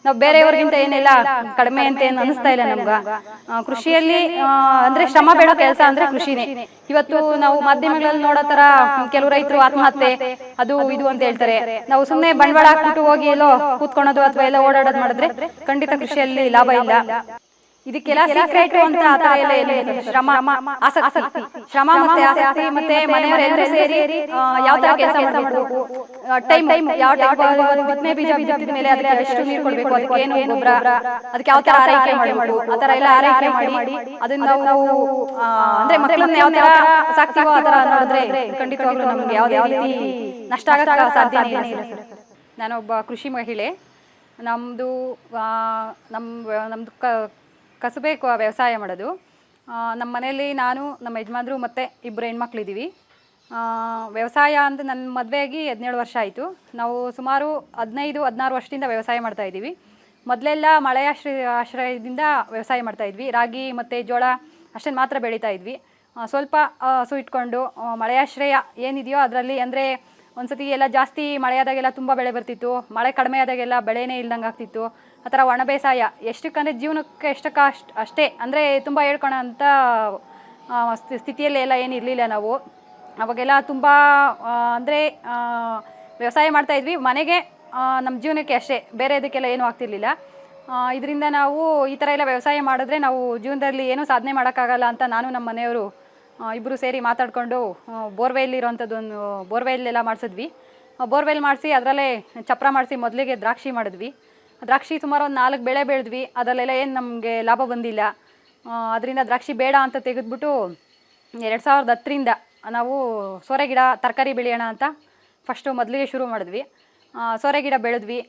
ನಾವು ಬೇರೆಯವ್ರಿಗಿಂತ ಏನೆಲ್ಲ ಕಡಿಮೆ ಅಂತ ಏನು ಅನಿಸ್ತಾ ಇಲ್ಲ ನಮ್ಗೆ. ಕೃಷಿಯಲ್ಲಿ ಅಂದ್ರೆ ಶ್ರಮ ಬೇಡ ಕೆಲಸ ಅಂದ್ರೆ ಕೃಷಿನೇ. ಇವತ್ತು ನಾವು ಮಾಧ್ಯಮಗಳಲ್ಲಿ ನೋಡೋ ತರ ಕೆಲವು ರೈತರು ಆತ್ಮಹತ್ಯೆ ಅದು ಇದು ಅಂತ ಹೇಳ್ತಾರೆ. ನಾವು ಸುಮ್ಮನೆ ಬಂಡವಾಳ ಹಾಕ್ಬಿಟ್ಟು ಹೋಗಿ ಎಲ್ಲೋ ಕೂತ್ಕೊಳೋದು ಅಥವಾ ಎಲ್ಲ ಓಡಾಡೋದು ಮಾಡಿದ್ರೆ ಖಂಡಿತ ಕೃಷಿಯಲ್ಲಿ ಲಾಭ ಇಲ್ಲ. ಇದಕ್ಕೆಲ್ಲ ಸೀಕ್ರೆಟ್ ಅಂತ ಆತರ ಎಲ್ಲ ಏನಿಲ್ಲ, ಶ್ರಮ, ಆಸಕ್ತಿ, ಶ್ರಮ ಮತ್ತೆ ಆಸಕ್ತಿ ಮತ್ತೆ ಮನೆಯವರೆಲ್ಲರೂ ಸೇರಿ ಯಾವ ತರ ಕೆಲಸ ಮಾಡಬೇಕು, ಟೈಮ್ ಯಾವ ಬಿತ್ತನೆ ಬೀಜ ಬಿತ್ತಿದ ಮೇಲೆ ಅದಕ್ಕೆ ಎಷ್ಟು ನೀರು ಕೊಡಬೇಕು, ಅದಕ್ಕೆ ಏನು ಗೊಬ್ಬರ, ಅದಕ್ಕೆ ಯಾವ ತರ ಆರೈಕೆ ಮಾಡಬೇಕು, ಆ ತರ ಎಲ್ಲ ಆರೈಕೆ ಮಾಡಿ ಅದನ್ನ ನಾವು ಅಂದ್ರೆ ಮಕ್ಕಳನ್ನ ಯಾವ ತರ ಸಾಕ್ತಿವೋ ಆ ತರ ನೋಡಿದ್ರೆ ಖಂಡಿತವಾಗ್ಲೂ ನಮ್ಗೆ ಯಾವುದೇ ರೀತಿ ನಷ್ಟ ಆಗಕ್ಕೆ ಸಾಧ್ಯನೇ ಇಲ್ಲ. ನಾನೊಬ್ಬ ಕೃಷಿ ಮಹಿಳೆ. ನಮ್ಮದು ಕಸುಬೆ ವ್ಯವಸಾಯ ಮಾಡೋದು. ನಮ್ಮ ಮನೆಯಲ್ಲಿ ನಾನು, ನಮ್ಮ ಯಜಮಾನ್ರು ಮತ್ತು ಇಬ್ಬರು ಹೆಣ್ಮಕ್ಳಿದ್ದೀವಿ. ವ್ಯವಸಾಯ ಅಂತ ನನ್ನ ಮದುವೆಯಾಗಿ 17 ವರ್ಷ ಆಯಿತು. ನಾವು ಸುಮಾರು 15-16 ವರ್ಷದಿಂದ ವ್ಯವಸಾಯ ಮಾಡ್ತಾಯಿದ್ದೀವಿ. ಮೊದಲೆಲ್ಲ ಮಳೆ ಆಶ್ರಯದಿಂದ ವ್ಯವಸಾಯ ಮಾಡ್ತಾಯಿದ್ವಿ. ರಾಗಿ ಮತ್ತು ಜೋಳ ಅಷ್ಟನ್ನು ಮಾತ್ರ ಬೆಳೀತಾ ಇದ್ವಿ. ಸ್ವಲ್ಪ ಹಸು ಇಟ್ಕೊಂಡು ಮಳೆಯಾಶ್ರಯ ಏನಿದೆಯೋ ಅದರಲ್ಲಿ ಅಂದರೆ ಒಂದು ಸತಿ ಎಲ್ಲ ಜಾಸ್ತಿ ಮಳೆ ಆದಾಗೆಲ್ಲ ತುಂಬ ಬೆಳೆ ಬರ್ತಿತ್ತು, ಮಳೆ ಕಡಿಮೆ ಆದಾಗೆಲ್ಲ ಬೆಳೆನೇ ಇಲ್ದಂಗೆ ಆಗ್ತಿತ್ತು. ಆ ಥರ ಒಣ ಬೇಸಾಯ ಎಷ್ಟಕ್ಕಂದರೆ ಜೀವನಕ್ಕೆ ಅಷ್ಟೇ ಅಂದರೆ ತುಂಬ ಹೇಳ್ಕೊಳೋ ಅಂಥ ಸ್ಥಿತಿಯಲ್ಲಿ ಎಲ್ಲ ಏನು ಇರಲಿಲ್ಲ ನಾವು. ಅವಾಗೆಲ್ಲ ತುಂಬ ಅಂದರೆ ವ್ಯವಸಾಯ ಮಾಡ್ತಾಯಿದ್ವಿ ಮನೆಗೆ, ನಮ್ಮ ಜೀವನಕ್ಕೆ ಅಷ್ಟೇ, ಬೇರೆ ಇದಕ್ಕೆಲ್ಲ ಏನೂ ಆಗ್ತಿರ್ಲಿಲ್ಲ. ಇದರಿಂದ ನಾವು ಈ ಥರ ಎಲ್ಲ ವ್ಯವಸಾಯ ಮಾಡಿದ್ರೆ ನಾವು ಜೀವನದಲ್ಲಿ ಏನೂ ಸಾಧನೆ ಮಾಡೋಕ್ಕಾಗಲ್ಲ ಅಂತ ನಾನು ನಮ್ಮ ಮನೆಯವರು ಇಬ್ಬರು ಸೇರಿ ಮಾತಾಡಿಕೊಂಡು ಬೋರ್ವೆಲ್ ಇರೋವಂಥದ್ದು ಒಂದು ಬೋರ್ವೆಲ್ಲೆಲ್ಲ ಮಾಡಿಸಿದ್ವಿ. ಬೋರ್ವೆಲ್ ಮಾಡಿಸಿ ಅದರಲ್ಲೇ ಚಪ್ರ ಮಾಡಿಸಿ ಮೊದಲಿಗೆ ದ್ರಾಕ್ಷಿ ಮಾಡಿದ್ವಿ. ದ್ರಾಕ್ಷಿ ಸುಮಾರು ಒಂದು 4 ಬೆಳೆ ಬೆಳೆದ್ವಿ. ಅದರಲ್ಲೆಲ್ಲ ಏನು ನಮಗೆ ಲಾಭ ಬಂದಿಲ್ಲ. ಅದರಿಂದ ದ್ರಾಕ್ಷಿ ಬೇಡ ಅಂತ ತೆಗೆದ್ಬಿಟ್ಟು 2010ರಿಂದ ನಾವು ಸೋರೆ ಗಿಡ ತರಕಾರಿ ಬೆಳೆಯೋಣ ಅಂತ ಫಸ್ಟು ಮೊದಲಿಗೆ ಶುರು ಮಾಡಿದ್ವಿ. ಸೋರೆ ಗಿಡ ಬೆಳೆದ್ವಿ.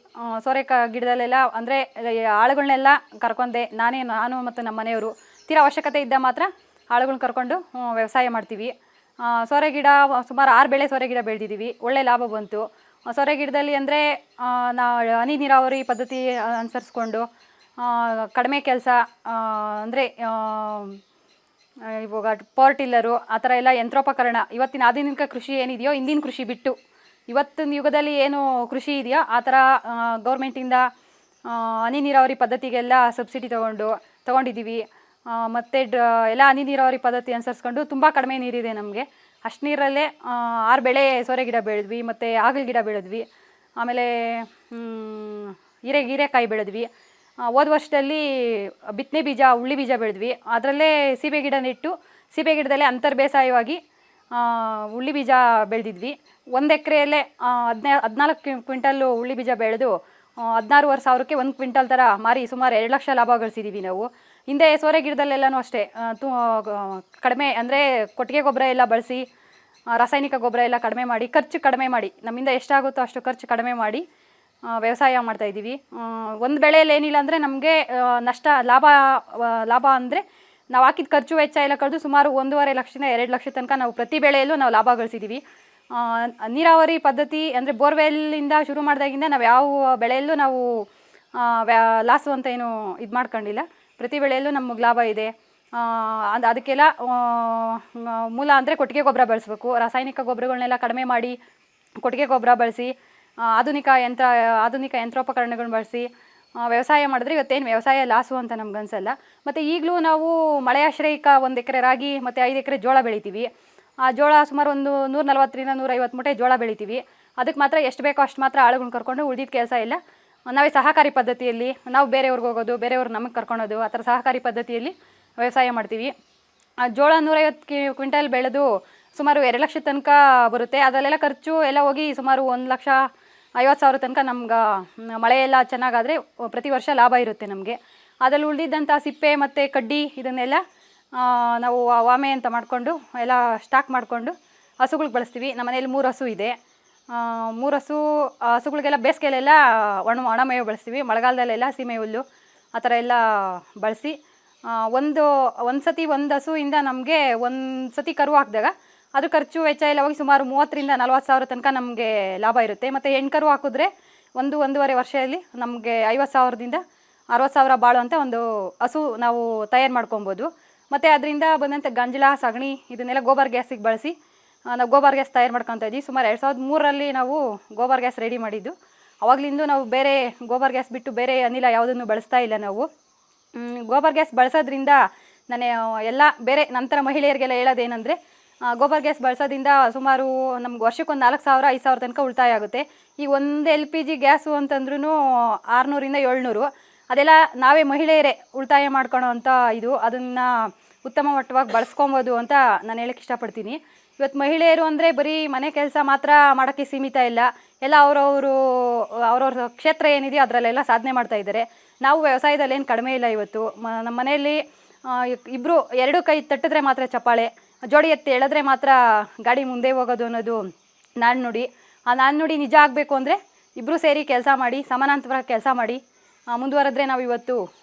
ಸೋರೆ ಗಿಡದಲ್ಲೆಲ್ಲ ಅಂದರೆ ಆಳುಗಳನ್ನೆಲ್ಲ ಕರ್ಕೊಂಡೆ ನಾನು ಮತ್ತು ನಮ್ಮ ಮನೆಯವರು ತೀರಾ ಅವಶ್ಯಕತೆ ಇದ್ದ ಮಾತ್ರ ಆಳುಗಳನ್ನ ಕರ್ಕೊಂಡು ವ್ಯವಸಾಯ ಮಾಡ್ತೀವಿ. ಸೋರೆ ಗಿಡ ಸುಮಾರು 6 ಬೆಳೆ ಸೋರೆ ಗಿಡ ಬೆಳೆದಿದ್ದೀವಿ. ಒಳ್ಳೆ ಲಾಭ ಬಂತು. ಸೋರೆ ಗಿಡದಲ್ಲಿ ಅಂದರೆ ನಾವು ಹನಿ ನೀರಾವರಿ ಪದ್ಧತಿ ಅನುಸರಿಸ್ಕೊಂಡು ಕಡಿಮೆ ಕೆಲಸ ಅಂದರೆ ಇವಾಗ ಪವರ್ ಟಿಲ್ಲರು ಆ ಥರ ಎಲ್ಲ ಯಂತ್ರೋಪಕರಣ, ಇವತ್ತಿನ ಆಧುನಿಕ ಕೃಷಿ ಏನಿದೆಯೋ ಹಿಂದಿನ ಕೃಷಿ ಬಿಟ್ಟು ಇವತ್ತಿನ ಯುಗದಲ್ಲಿ ಏನು ಕೃಷಿ ಇದೆಯೋ ಆ ಥರ ಗೌರ್ಮೆಂಟಿಂದ ಹನಿ ನೀರಾವರಿ ಪದ್ಧತಿಗೆಲ್ಲ ಸಬ್ಸಿಡಿ ತೊಗೊಂಡಿದ್ದೀವಿ. ಮತ್ತು ಎಲ್ಲ ಹನಿ ನೀರಾವರಿ ಪದ್ಧತಿ ಅನುಸರಿಸ್ಕೊಂಡು ತುಂಬ ಕಡಿಮೆ ನೀರಿದೆ ನಮಗೆ. ಅಷ್ಟು ನೀರಲ್ಲೇ 6 ಬೆಳೆ ಸೋರೆ ಗಿಡ ಬೆಳೆದ್ವಿ ಮತ್ತು ಆಗಲ ಗಿಡ ಬೆಳೆದ್ವಿ. ಆಮೇಲೆ ಹೀರೆಕಾಯಿ ಬೆಳೆದ್ವಿ. ಹೋದ ವರ್ಷದಲ್ಲಿ ಬಿತ್ತನೆ ಬೀಜ ಉಳ್ಳಿ ಬೀಜ ಬೆಳೆದ್ವಿ. ಅದರಲ್ಲೇ ಸೀಬೆ ಗಿಡ ನೆಟ್ಟು ಸೀಬೆ ಗಿಡದಲ್ಲೇ ಅಂತರ್ ಬೇಸಾಯವಾಗಿ ಉಳ್ಳಿ ಬೀಜ ಬೆಳೆದಿದ್ವಿ. 1 ಎಕರೆಯಲ್ಲೇ 14 ಕ್ವಿಂಟಲ್ಲು ಉಳ್ಳಿ ಬೀಜ ಬೆಳೆದು 16,000ಕ್ಕೆ 1 ಕ್ವಿಂಟಲ್ ಥರ ಮಾರಿ ಸುಮಾರು 2 ಲಕ್ಷ ಲಾಭ ಗಳಿಸಿದ್ದೀವಿ ನಾವು. ಹಿಂದೆ ಸೋರೆ ಗಿಡದಲ್ಲೆಲ್ಲನೂ ಅಷ್ಟೇ ಕಡಿಮೆ ಅಂದರೆ ಕೊಟ್ಟಿಗೆ ಗೊಬ್ಬರ ಎಲ್ಲ ಬಳಸಿ ರಾಸಾಯನಿಕ ಗೊಬ್ಬರ ಎಲ್ಲ ಕಡಿಮೆ ಮಾಡಿ ಖರ್ಚು ಕಡಿಮೆ ಮಾಡಿ ನಮ್ಮಿಂದ ಎಷ್ಟಾಗುತ್ತೋ ಅಷ್ಟು ಖರ್ಚು ಕಡಿಮೆ ಮಾಡಿ ವ್ಯವಸಾಯ ಮಾಡ್ತಾಯಿದ್ದೀವಿ. ಒಂದು ಬೆಳೆಯಲ್ಲಿ ಏನಿಲ್ಲ ಅಂದರೆ ನಮಗೆ ನಷ್ಟ ಲಾಭ ಅಂದರೆ ನಾವು ಹಾಕಿದ ಖರ್ಚು ವೆಚ್ಚ ಎಲ್ಲ ಕಳೆದು ಸುಮಾರು 1.5 ಲಕ್ಷದಿಂದ 2 ಲಕ್ಷ ತನಕ ನಾವು ಪ್ರತಿ ಬೆಳೆಯಲ್ಲೂ ನಾವು ಲಾಭ ಗಳಿಸಿದ್ದೀವಿ. ನೀರಾವರಿ ಪದ್ಧತಿ ಅಂದರೆ ಬೋರ್ವೆಲ್ಲಿಂದ ಶುರು ಮಾಡಿದಾಗಿಂದ ನಾವು ಯಾವ ಬೆಳೆಯಲ್ಲೂ ನಾವು ಲಾಸು ಅಂತ ಏನು ಇದು ಮಾಡ್ಕೊಂಡಿಲ್ಲ. ಪ್ರತಿ ಬೆಳೆಯಲ್ಲೂ ನಮಗೆ ಲಾಭ ಇದೆ. ಅದಕ್ಕೆಲ್ಲ ಮೂಲ ಅಂದರೆ ಕೊಟ್ಟಿಗೆ ಗೊಬ್ಬರ ಬಳಸಬೇಕು. ರಾಸಾಯನಿಕ ಗೊಬ್ಬರಗಳನ್ನೆಲ್ಲ ಕಡಿಮೆ ಮಾಡಿ ಕೊಟ್ಟಿಗೆ ಗೊಬ್ಬರ ಬಳಸಿ ಆಧುನಿಕ ಯಂತ್ರೋಪಕರಣಗಳನ್ನ ಬಳಸಿ ವ್ಯವಸಾಯ ಮಾಡಿದ್ರೆ ಇವತ್ತೇನು ವ್ಯವಸಾಯ ಲಾಸು ಅಂತ ನಮ್ಗೆ ಅನಿಸಲ್ಲ. ಮತ್ತು ಈಗಲೂ ನಾವು ಮಳೆ ಆಶ್ರಯಿಕ 1 ಎಕರೆ ರಾಗಿ ಮತ್ತು 5 ಎಕರೆ ಜೋಳ ಬೆಳಿತೀವಿ. ಆ ಜೋಳ ಸುಮಾರು ಒಂದು 140ರಿಂದ 150 ಮೂಟೆ ಜೋಳ ಬೆಳಿತೀವಿ. ಅದಕ್ಕೆ ಮಾತ್ರ ಎಷ್ಟು ಬೇಕೋ ಅಷ್ಟು ಮಾತ್ರ ಆಳುಗಳನ್ನ ಕರ್ಕೊಂಡು ಉಳಿದಿದ್ದ ಕೆಲಸ ಎಲ್ಲ ನಾವೇ ಸಹಕಾರಿ ಪದ್ಧತಿಯಲ್ಲಿ ನಾವು ಬೇರೆಯವ್ರಿಗೆ ಹೋಗೋದು, ಬೇರೆಯವ್ರು ನಮಗೆ ಕರ್ಕೊಳೋದು, ಆ ಥರ ಸಹಕಾರಿ ಪದ್ಧತಿಯಲ್ಲಿ ವ್ಯವಸಾಯ ಮಾಡ್ತೀವಿ. ಜೋಳ 150 ಕ್ವಿಂಟಲ್ ಬೆಳೆದು ಸುಮಾರು 2 ಲಕ್ಷ ತನಕ ಬರುತ್ತೆ. ಅದರಲ್ಲೆಲ್ಲ ಖರ್ಚು ಎಲ್ಲ ಹೋಗಿ ಸುಮಾರು 1,50,000 ತನಕ ನಮ್ಗೆ ಮಳೆ ಎಲ್ಲ ಚೆನ್ನಾಗಾದರೆ ಪ್ರತಿ ವರ್ಷ ಲಾಭ ಇರುತ್ತೆ ನಮಗೆ. ಅದರಲ್ಲಿ ಉಳಿದಿದ್ದಂಥ ಸಿಪ್ಪೆ ಮತ್ತು ಕಡ್ಡಿ ಇದನ್ನೆಲ್ಲ ನಾವು ವಾಮೆ ಅಂತ ಮಾಡಿಕೊಂಡು ಎಲ್ಲ ಸ್ಟಾಕ್ ಮಾಡಿಕೊಂಡು ಹಸುಗಳಿಗೆ ಬಳಸ್ತೀವಿ. ನಮ್ಮ ಮನೇಲಿ 3 ಹಸು ಇದೆ. 3 ಹಸುಗಳಿಗೆಲ್ಲ ಬೇಸಿಗೆಯಲ್ಲೆಲ್ಲ ಒಣಮೇವು ಬಳಸ್ತೀವಿ. ಮಳೆಗಾಲದಲ್ಲೆಲ್ಲ ಸೀಮೆ ಹುಲ್ಲು ಆ ಥರ ಎಲ್ಲ ಬಳಸಿ ಒಂದು ಸತಿ ಒಂದು ಹಸುವಿಂದ ನಮಗೆ ಒಂದು ಸತಿ ಕರು ಹಾಕಿದಾಗ ಅದು ಖರ್ಚು ವೆಚ್ಚ ಎಲ್ಲ ಹೋಗಿ ಸುಮಾರು 30ರಿಂದ 40,000 ತನಕ ನಮಗೆ ಲಾಭ ಇರುತ್ತೆ. ಮತ್ತು ಹೆಣ್ಣು ಕರು ಹಾಕಿದ್ರೆ 1-1.5 ವರ್ಷದಲ್ಲಿ ನಮಗೆ 50,000ದಿಂದ 60,000 ಬಾಳುವಂಥ ಒಂದು ಹಸು ನಾವು ತಯಾರು ಮಾಡ್ಕೊಬೋದು. ಮತ್ತು ಅದರಿಂದ ಬಂದಂಥ ಗಂಜಲ ಸಗಣಿ ಇದನ್ನೆಲ್ಲ ಗೋಬರ್ ಗ್ಯಾಸಿಗೆ ಬಳಸಿ ನಾವು ಗೋಬರ್ ಗ್ಯಾಸ್ ತಯಾರು ಮಾಡ್ಕೊತಾ ಇದ್ವಿ. ಸುಮಾರು 2003ರಲ್ಲಿ ನಾವು ಗೋಬರ್ ಗ್ಯಾಸ್ ರೆಡಿ ಮಾಡಿದ್ದು. ಅವಾಗಲಿಂದ ನಾವು ಬೇರೆ ಗೋಬರ್ ಗ್ಯಾಸ್ ಬಿಟ್ಟು ಬೇರೆ ಅನಿಲ ಯಾವುದನ್ನು ಬಳಸ್ತಾ ಇಲ್ಲ ನಾವು. ಗೋಬರ್ ಗ್ಯಾಸ್ ಬಳಸೋದ್ರಿಂದ ನಾನು ಎಲ್ಲ ಬೇರೆ ನಂತರ ಮಹಿಳೆಯರಿಗೆಲ್ಲ ಹೇಳೋದೇನೆಂದರೆ, ಗೋಬರ್ ಗ್ಯಾಸ್ ಬಳಸೋದ್ರಿಂದ ಸುಮಾರು ನಮ್ಗೆ ವರ್ಷಕ್ಕೊಂದು 4,000 5,000 ತನಕ ಉಳಿತಾಯ ಆಗುತ್ತೆ. ಈಗ ಒಂದು LPG ಗ್ಯಾಸು ಅಂತಂದ್ರೂ 600ರಿಂದ 700, ಅದೆಲ್ಲ ನಾವೇ ಮಹಿಳೆಯರೇ ಉಳಿತಾಯ ಮಾಡ್ಕೊಳ್ಳೋ ಅಂಥ ಇದು, ಅದನ್ನು ಉತ್ತಮ ಮಟ್ಟವಾಗಿ ಬಳಸ್ಕೊಬೋದು ಅಂತ ನಾನು ಹೇಳಕ್ಕೆ ಇಷ್ಟಪಡ್ತೀನಿ. ಇವತ್ತು ಮಹಿಳೆಯರು ಅಂದರೆ ಬರೀ ಮನೆ ಕೆಲಸ ಮಾತ್ರ ಮಾಡೋಕ್ಕೆ ಸೀಮಿತ ಇಲ್ಲ, ಎಲ್ಲ ಅವ್ರವ್ರ ಕ್ಷೇತ್ರ ಏನಿದೆಯೋ ಅದರಲ್ಲೆಲ್ಲ ಸಾಧನೆ ಮಾಡ್ತಾ ಇದ್ದಾರೆ. ನಾವು ವ್ಯವಸಾಯದಲ್ಲಿ ಏನು ಕಡಿಮೆ ಇಲ್ಲ. ಇವತ್ತು ನಮ್ಮ ಮನೆಯಲ್ಲಿ ಇಬ್ಬರು 2 ಕೈ ತಟ್ಟಿದ್ರೆ ಮಾತ್ರ ಚಪ್ಪಾಳೆ, ಜೋಡಿ ಎತ್ತಿ ಎಳೆದ್ರೆ ಮಾತ್ರ ಗಾಡಿ ಮುಂದೆ ಹೋಗೋದು ಅನ್ನೋದು ನಾಣ್ಣುಡಿ. ಆ ನಾಣ್ಣುಡಿ ನಿಜ ಆಗಬೇಕು ಅಂದರೆ ಇಬ್ಬರು ಸೇರಿ ಕೆಲಸ ಮಾಡಿ, ಸಮಾನಾಂತರವಾಗಿ ಕೆಲಸ ಮಾಡಿ ಮುಂದುವರೆದ್ರೆ ನಾವು ಇವತ್ತು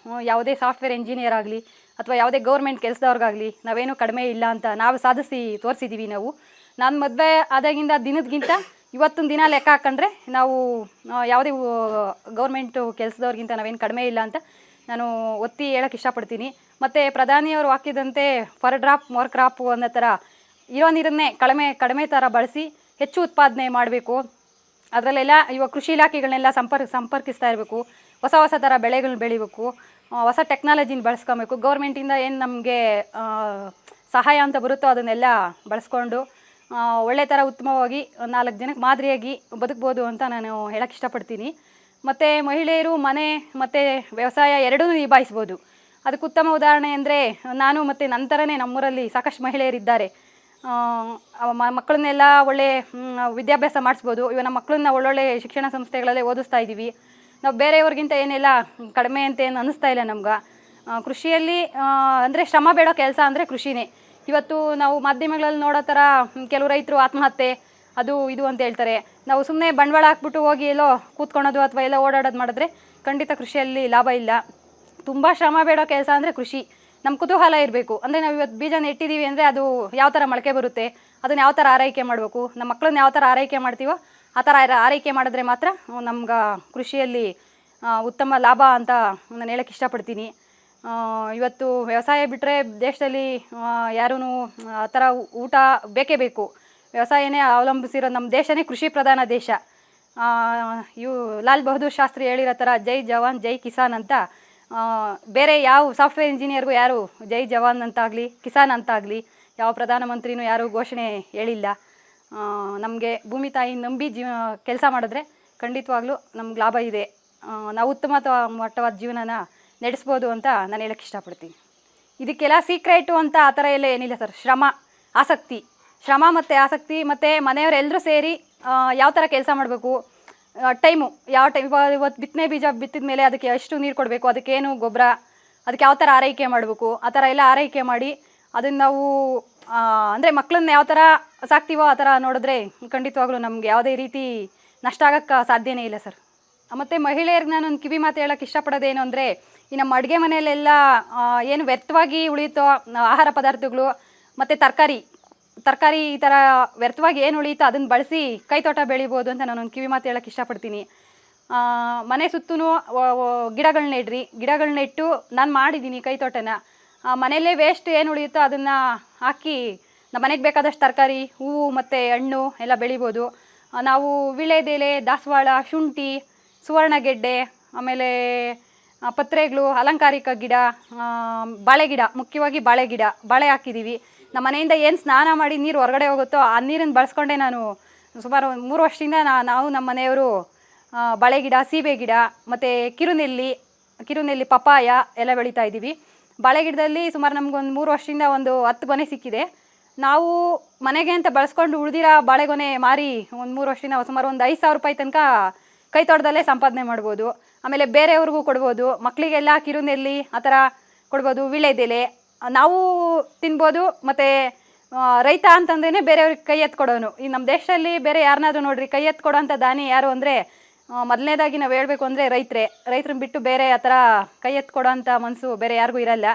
ಯಾವುದೇ ಸಾಫ್ಟ್ವೇರ್ ಇಂಜಿನಿಯರ್ ಆಗಲಿ ಅಥವಾ ಯಾವುದೇ ಗೌರ್ಮೆಂಟ್ ಕೆಲಸದವ್ರಿಗಾಗಲಿ ನಾವೇನು ಕಡಿಮೆ ಇಲ್ಲ ಅಂತ ನಾವು ಸಾಧಿಸಿ ತೋರಿಸಿದ್ದೀವಿ. ನಾನು ಮದುವೆ ಆದಾಗಿಂದ ದಿನದ್ಗಿಂತ ಇವತ್ತಿನ ದಿನ ಲೆಕ್ಕ ಹಾಕೊಂಡ್ರೆ ನಾವು ಯಾವುದೇ ಗೌರ್ಮೆಂಟು ಕೆಲಸದವ್ರಿಗಿಂತ ನಾವೇನು ಕಡಿಮೆ ಇಲ್ಲ ಅಂತ ನಾನು ಒತ್ತಿ ಹೇಳೋಕ್ಕೆ ಇಷ್ಟಪಡ್ತೀನಿ. ಮತ್ತು ಪ್ರಧಾನಿಯವರು ಹಾಕಿದಂತೆ ಫರ್ ಡ್ರಾಪ್ ಮೋರ್ ಕ್ರಾಪು ಅನ್ನೋ ಥರ ಇರೋ ನೀರನ್ನೇ ಕಡಿಮೆ ಥರ ಬಳಸಿ ಹೆಚ್ಚು ಉತ್ಪಾದನೆ ಮಾಡಬೇಕು. ಅದರಲ್ಲೆಲ್ಲ ಇವಾಗ ಕೃಷಿ ಇಲಾಖೆಗಳನ್ನೆಲ್ಲ ಸಂಪರ್ಕಿಸ್ತಾ ಇರಬೇಕು. ಹೊಸ ಥರ ಬೆಳೆಗಳನ್ನ ಬೆಳಿಬೇಕು, ಹೊಸ ಟೆಕ್ನಾಲಜಿನ ಬಳಸ್ಕೊಬೇಕು. ಗೌರ್ಮೆಂಟಿಂದ ಏನು ನಮಗೆ ಸಹಾಯ ಅಂತ ಬರುತ್ತೋ ಅದನ್ನೆಲ್ಲ ಬಳಸ್ಕೊಂಡು ಒಳ್ಳೆ ಥರ ಉತ್ತಮವಾಗಿ 4 ಜನಕ್ಕೆ ಮಾದರಿಯಾಗಿ ಬದುಕ್ಬೋದು ಅಂತ ನಾನು ಹೇಳೋಕ್ಕೆ ಇಷ್ಟಪಡ್ತೀನಿ. ಮತ್ತು ಮಹಿಳೆಯರು ಮನೆ ಮತ್ತು ವ್ಯವಸಾಯ ಎರಡೂ ನಿಭಾಯಿಸ್ಬೋದು. ಅದಕ್ಕೆ ಉತ್ತಮ ಉದಾಹರಣೆ ಅಂದರೆ ನಾನು ಮತ್ತು ನಂತರನೇ ನಮ್ಮೂರಲ್ಲಿ ಸಾಕಷ್ಟು ಮಹಿಳೆಯರಿದ್ದಾರೆ. ಮಕ್ಕಳನ್ನೆಲ್ಲ ಒಳ್ಳೆ ವಿದ್ಯಾಭ್ಯಾಸ ಮಾಡಿಸ್ಬೋದು. ಇವಾಗ ನಮ್ಮ ಮಕ್ಕಳನ್ನ ಒಳ್ಳೊಳ್ಳೆ ಶಿಕ್ಷಣ ಸಂಸ್ಥೆಗಳಲ್ಲೇ ಓದಿಸ್ತಾ ಇದ್ದೀವಿ. ನಾವು ಬೇರೆಯವ್ರಿಗಿಂತ ಏನೆಲ್ಲ ಕಡಿಮೆ ಅಂತ ಏನು ಅನ್ನಿಸ್ತಾ ಇಲ್ಲ ನಮ್ಗೆ. ಕೃಷಿಯಲ್ಲಿ ಅಂದರೆ ಶ್ರಮ ಬೇಡೋ ಕೆಲಸ ಅಂದರೆ ಕೃಷಿನೇ. ಇವತ್ತು ನಾವು ಮಾಧ್ಯಮಗಳಲ್ಲಿ ನೋಡೋ ಥರ ಕೆಲವು ರೈತರು ಆತ್ಮಹತ್ಯೆ ಅದು ಇದು ಅಂತ ಹೇಳ್ತಾರೆ. ನಾವು ಸುಮ್ಮನೆ ಬಂಡವಾಳ ಹಾಕ್ಬಿಟ್ಟು ಹೋಗಿ ಎಲ್ಲೋ ಕೂತ್ಕೊಳೋದು ಅಥವಾ ಎಲ್ಲೋ ಓಡಾಡೋದು ಮಾಡಿದ್ರೆ ಖಂಡಿತ ಕೃಷಿಯಲ್ಲಿ ಲಾಭ ಇಲ್ಲ. ತುಂಬ ಶ್ರಮ ಬೇಡೋ ಕೆಲಸ ಅಂದರೆ ಕೃಷಿ. ನಮ್ಮ ಕುತೂಹಲ ಇರಬೇಕು. ಅಂದರೆ ನಾವು ಇವತ್ತು ಬೀಜ ನೆಟ್ಟಿದ್ದೀವಿ ಅಂದರೆ ಅದು ಯಾವ ಥರ ಮೊಳಕೆ ಬರುತ್ತೆ, ಅದನ್ನು ಯಾವ ಥರ ಆರೈಕೆ ಮಾಡಬೇಕು, ನಮ್ಮ ಮಕ್ಕಳನ್ನ ಯಾವ ಥರ ಆರೈಕೆ ಮಾಡ್ತೀವೋ ಆ ಥರ ಆರೈಕೆ ಮಾಡಿದ್ರೆ ಮಾತ್ರ ನಮ್ಗೆ ಕೃಷಿಯಲ್ಲಿ ಉತ್ತಮ ಲಾಭ ಅಂತ ನಾನು ಹೇಳೋಕ್ಕೆ ಇಷ್ಟಪಡ್ತೀನಿ. ಇವತ್ತು ವ್ಯವಸಾಯ ಬಿಟ್ಟರೆ ದೇಶದಲ್ಲಿ ಯಾರೂ ಆ ಥರ ಊಟ ಬೇಕೇ ಬೇಕು. ವ್ಯವಸಾಯನೇ ಅವಲಂಬಿಸಿರೋ ನಮ್ಮ ದೇಶನೇ ಕೃಷಿ ಪ್ರಧಾನ ದೇಶ. ಲಾಲ್ ಬಹದ್ದೂರ್ ಶಾಸ್ತ್ರಿ ಹೇಳಿರೋ ಥರ ಜೈ ಜವಾನ್ ಜೈ ಕಿಸಾನ್ ಅಂತ. ಬೇರೆ ಯಾವ ಸಾಫ್ಟ್ವೇರ್ ಇಂಜಿನಿಯರ್ಗೂ ಯಾರು ಜೈ ಜವಾನ್ ಅಂತಾಗಲಿ ಕಿಸಾನ್ ಅಂತಾಗಲಿ ಯಾವ ಪ್ರಧಾನಮಂತ್ರಿನೂ ಯಾರೂ ಘೋಷಣೆ ಹೇಳಿಲ್ಲ. ನಮಗೆ ಭೂಮಿ ತಾಯಿ ನಂಬಿ ಕೆಲಸ ಮಾಡಿದ್ರೆ ಖಂಡಿತವಾಗ್ಲೂ ನಮ್ಗೆ ಲಾಭ ಇದೆ. ನಾವು ಉತ್ತಮ ಮಟ್ಟವಾದ ಜೀವನನ ನಡೆಸ್ಬೋದು ಅಂತ ನಾನು ಹೇಳೋಕ್ಕೆ ಇಷ್ಟಪಡ್ತೀನಿ. ಇದಕ್ಕೆಲ್ಲ ಸೀಕ್ರೆಟು ಅಂತ ಆ ಥರ ಎಲ್ಲ ಏನಿಲ್ಲ ಸರ್. ಶ್ರಮ ಮತ್ತು ಆಸಕ್ತಿ ಮತ್ತು ಮನೆಯವರೆಲ್ಲರೂ ಸೇರಿ ಯಾವ ಥರ ಕೆಲಸ ಮಾಡಬೇಕು, ಟೈಮು ಯಾವ ಟೈಮ್ ಇವತ್ತು ಬಿತ್ತನೆ ಬೀಜ ಬಿತ್ತಿದ ಮೇಲೆ ಅದಕ್ಕೆ ಎಷ್ಟು ನೀರು ಕೊಡಬೇಕು, ಅದಕ್ಕೇನು ಗೊಬ್ಬರ, ಅದಕ್ಕೆ ಯಾವ ಥರ ಆರೈಕೆ ಮಾಡಬೇಕು, ಆ ಥರ ಎಲ್ಲ ಆರೈಕೆ ಮಾಡಿ ಅದನ್ನು ನಾವು ಅಂದರೆ ಮಕ್ಕಳನ್ನ ಯಾವ ಥರ ಸಾಕ್ತೀವೋ ಆ ಥರ ನೋಡಿದ್ರೆ ಖಂಡಿತವಾಗ್ಲೂ ನಮ್ಗೆ ಯಾವುದೇ ರೀತಿ ನಷ್ಟ ಆಗೋಕ್ಕೆ ಸಾಧ್ಯನೇ ಇಲ್ಲ ಸರ್. ಮತ್ತು ಮಹಿಳೆಯರಿಗೆ ನಾನೊಂದು ಕಿವಿ ಮಾತು ಹೇಳೋಕ್ಕೆ ಇಷ್ಟಪಡೋದೇನು ಅಂದರೆ, ಈ ನಮ್ಮ ಅಡುಗೆ ಮನೆಯಲ್ಲೆಲ್ಲ ಏನು ವ್ಯರ್ಥವಾಗಿ ಉಳಿಯುತ್ತೋ ಆಹಾರ ಪದಾರ್ಥಗಳು ಮತ್ತು ತರಕಾರಿ ಈ ಥರ ವ್ಯರ್ಥವಾಗಿ ಏನು ಉಳಿಯುತ್ತೋ ಅದನ್ನು ಬಳಸಿ ಕೈತೋಟ ಬೆಳಿಬೋದು ಅಂತ ನಾನೊಂದು ಕಿವಿ ಮಾತು ಹೇಳೋಕ್ಕೆ ಇಷ್ಟಪಡ್ತೀನಿ. ಮನೆ ಸುತ್ತೂ ಗಿಡಗಳನ್ನ ಇಡ್ರಿ. ಗಿಡಗಳನ್ನ ಇಟ್ಟು ನಾನು ಮಾಡಿದ್ದೀನಿ ಕೈತೋಟನ. ಮನೆಯಲ್ಲೇ ವೇಸ್ಟ್ ಏನು ಉಳಿಯುತ್ತೋ ಅದನ್ನು ಹಾಕಿ ನಮ್ಮ ಮನೆಗೆ ಬೇಕಾದಷ್ಟು ತರಕಾರಿ, ಹೂವು ಮತ್ತು ಹಣ್ಣು ಎಲ್ಲ ಬೆಳಿಬೋದು. ನಾವು ವೀಳ್ಯದೆಲೆ, ದಾಸವಾಳ, ಶುಂಠಿ, ಸುವರ್ಣಗೆಡ್ಡೆ, ಆಮೇಲೆ ಪತ್ರೆಗಳು, ಅಲಂಕಾರಿಕ ಗಿಡ, ಬಾಳೆ ಗಿಡ, ಮುಖ್ಯವಾಗಿ ಬಾಳೆ ಹಾಕಿದ್ದೀವಿ. ನಮ್ಮ ಮನೆಯಿಂದ ಏನು ಸ್ನಾನ ಮಾಡಿ ನೀರು ಹೊರಗಡೆ ಹೋಗುತ್ತೋ ಆ ನೀರನ್ನು ಬಳಸ್ಕೊಂಡೆ ನಾನು ಸುಮಾರು 3 ವರ್ಷದಿಂದ ನಾವು ನಮ್ಮ ಮನೆಯವರು ಬಾಳೆ ಗಿಡ, ಸೀಬೆ ಗಿಡ ಮತ್ತು ಕಿರುನೆಲ್ಲಿ, ಪಪಾಯ ಎಲ್ಲ ಬೆಳೀತಾ ಇದ್ದೀವಿ. ಬಾಳೆ ಗಿಡದಲ್ಲಿ ಸುಮಾರು ನಮಗೊಂದು 3 ವರ್ಷದಿಂದ ಒಂದು 10 ಗೊನೆ ಸಿಕ್ಕಿದೆ. ನಾವು ಮನೆಗೆ ಅಂತ ಬಳಸ್ಕೊಂಡು ಉಳಿದಿರೋ ಬಾಳೆಗೊನೆ ಮಾರಿ ಒಂದು 3 ವರ್ಷದಿಂದ ಸುಮಾರು ಒಂದು 5,000 ರೂಪಾಯಿ ತನಕ ಕೈತೋಟದಲ್ಲೇ ಸಂಪಾದನೆ ಮಾಡ್ಬೋದು. ಆಮೇಲೆ ಬೇರೆಯವ್ರಿಗೂ ಕೊಡ್ಬೋದು. ಮಕ್ಕಳಿಗೆಲ್ಲ ಕಿರುನೆಲ್ಲಿ ಆ ಥರ ಕೊಡ್ಬೋದು. ವೀಳ್ಯದೆಲೆ ನಾವು ತಿನ್ಬೋದು. ಮತ್ತು ರೈತ ಅಂತಂದ್ರೇ ಬೇರೆಯವ್ರಿಗೆ ಕೈ ಎತ್ತು ಕೊಡೋನು. ಈ ನಮ್ಮ ದೇಶದಲ್ಲಿ ಬೇರೆ ಯಾರನ್ನಾದ್ರೂ ನೋಡಿರಿ, ಕೈ ಎತ್ತು ಕೊಡೋಂಥ ದಾನಿ ಯಾರು ಅಂದರೆ ಮೊದಲನೇದಾಗಿ ನಾವು ಹೇಳಬೇಕು ಅಂದರೆ ರೈತರನ್ನ ಬಿಟ್ಟು ಬೇರೆ ಆ ಥರ ಕೈ ಎತ್ತು ಕೊಡೋಂಥ ಮನಸ್ಸು ಬೇರೆ ಯಾರಿಗೂ ಇರಲ್ಲ.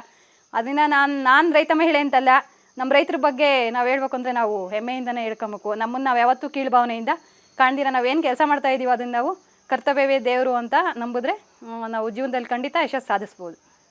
ಅದರಿಂದ ನಾನು ರೈತ ಮಹಿಳೆ ಅಂತಲ್ಲ, ನಮ್ಮ ರೈತರ ಬಗ್ಗೆ ನಾವು ಹೇಳ್ಬೇಕು ಅಂದರೆ ನಾವು ಹೆಮ್ಮೆಯಿಂದನೇ ಹೇಳ್ಕೊಬೇಕು. ನಮ್ಮನ್ನು ನಾವು ಯಾವತ್ತೂ ಕೀಳ್ಭಾವನೆಯಿಂದ ಕಾಣ್ದಿರ ನಾವೇನು ಕೆಲಸ ಮಾಡ್ತಾಯಿದ್ದೀವೋ ಅದನ್ನು ನಾವು ಕರ್ತವ್ಯವೇ ದೇವರು ಅಂತ ನಂಬಿದ್ರೆ ನಾವು ಜೀವನದಲ್ಲಿ ಖಂಡಿತ ಯಶಸ್ಸು ಸಾಧಿಸ್ಬೋದು.